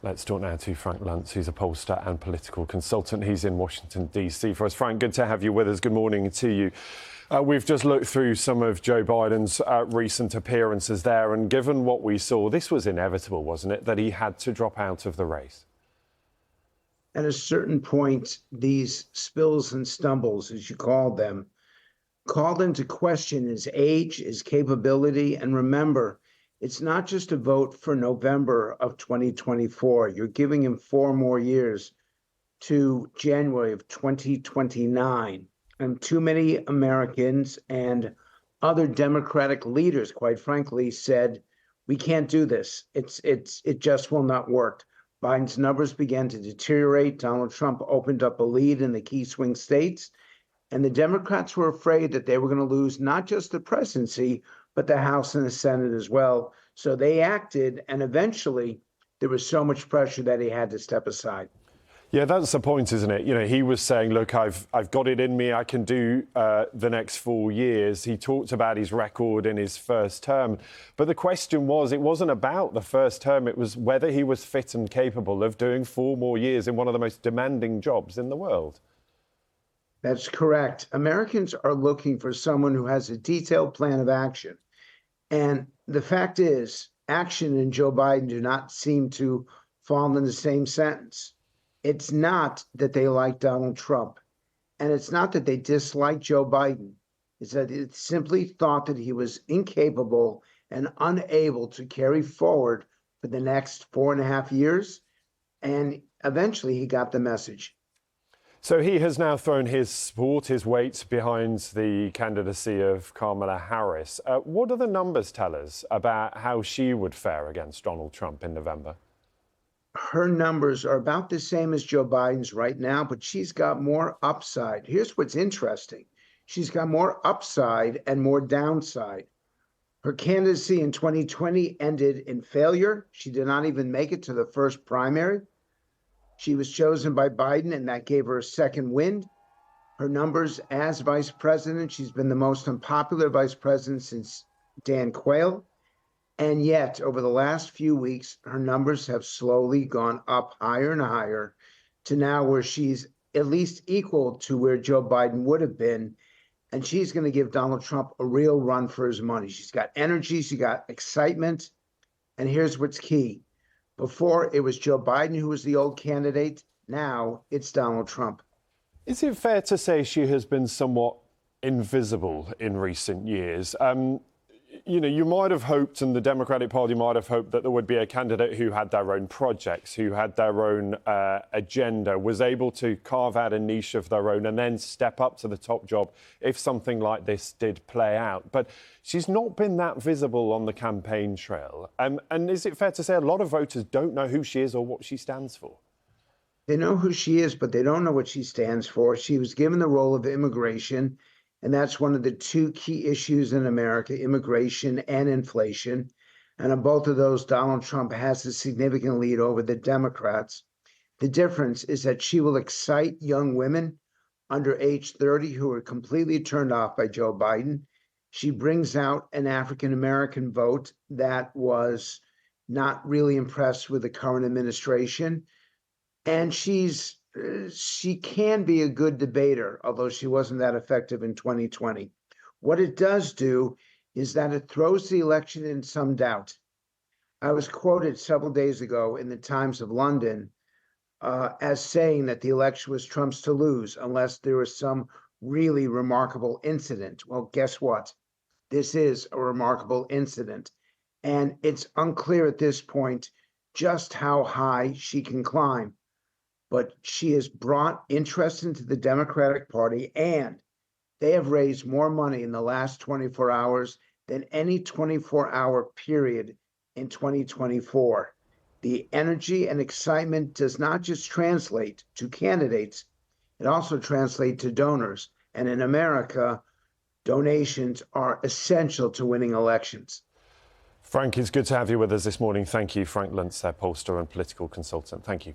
Let's talk now to Frank Luntz, who's a pollster and political consultant. He's in Washington, D.C. for us. Frank, good to have you with us. Good morning to you. We've just looked through some of Joe Biden's recent appearances there, and given what we saw, this was inevitable, wasn't it, that he had to drop out of the race? At a certain point, these spills and stumbles, as you called them, called into question his age, his capability, and remember, it's not just a vote for November of 2024. You're giving him 4 more years to January of 2029. And too many Americans and other Democratic leaders, quite frankly, said, we can't do this. It just will not work. Biden's numbers began to deteriorate. Donald Trump opened up a lead in the key swing states. And the Democrats were afraid that they were going to lose not just the presidency, but the House and the Senate as well. So they acted, and eventually there was so much pressure that he had to step aside. Yeah, that's the point, isn't it? You know, he was saying, look, I've got it in me. I can do the next 4 years. He talked about his record in his first term. But the question was, it wasn't about the first term. It was whether he was fit and capable of doing 4 more years in one of the most demanding jobs in the world. That's correct. Americans are looking for someone who has a detailed plan of action. And the fact is, action and Joe Biden do not seem to fall in the same sentence. It's not that they like Donald Trump, and it's not that they dislike Joe Biden. It's that it simply thought that he was incapable and unable to carry forward for the next 4.5 years. And eventually he got the message. So he has now thrown his support, his weight behind the candidacy of Kamala Harris. What do the numbers tell us about how she would fare against Donald Trump in November? Her numbers are about the same as Joe Biden's right now, but she's got more upside. Here's what's interesting. She's got more upside and more downside. Her candidacy in 2020 ended in failure. She did not even make it to the first primary. She was chosen by Biden, and that gave her a second wind. Her numbers as vice president, she's been the most unpopular vice president since Dan Quayle. And yet, over the last few weeks, her numbers have slowly gone up higher and higher to now where she's at least equal to where Joe Biden would have been. And she's going to give Donald Trump a real run for his money. She's got energy, she's got excitement. And here's what's key. Before, it was Joe Biden who was the old candidate. Now it's Donald Trump. Is it fair to say she has been somewhat invisible in recent years? You know, you might have hoped, and the Democratic Party might have hoped, that there would be a candidate who had their own projects, who had their own agenda, was able to carve out a niche of their own and then step up to the top job if something like this did play out. But she's not been that visible on the campaign trail. And is it fair to say a lot of voters don't know who she is or what she stands for? They know who she is, but they don't know what she stands for. She was given the role of immigration. And that's one of the 2 key issues in America, immigration and inflation. And on both of those, Donald Trump has a significant lead over the Democrats. The difference is that she will excite young women under age 30 who are completely turned off by Joe Biden. She brings out an African-American vote that was not really impressed with the current administration. And she can be a good debater, although she wasn't that effective in 2020. What it does do is that it throws the election in some doubt. I was quoted several days ago in the Times of London as saying that the election was Trump's to lose unless there was some really remarkable incident. Well, guess what? This is a remarkable incident. And it's unclear at this point just how high she can climb. But she has brought interest into the Democratic Party, and they have raised more money in the last 24 hours than any 24-hour period in 2024. The energy and excitement does not just translate to candidates, it also translates to donors. And in America, donations are essential to winning elections. Frank, it's good to have you with us this morning. Thank you, Frank Luntz, pollster and political consultant. Thank you.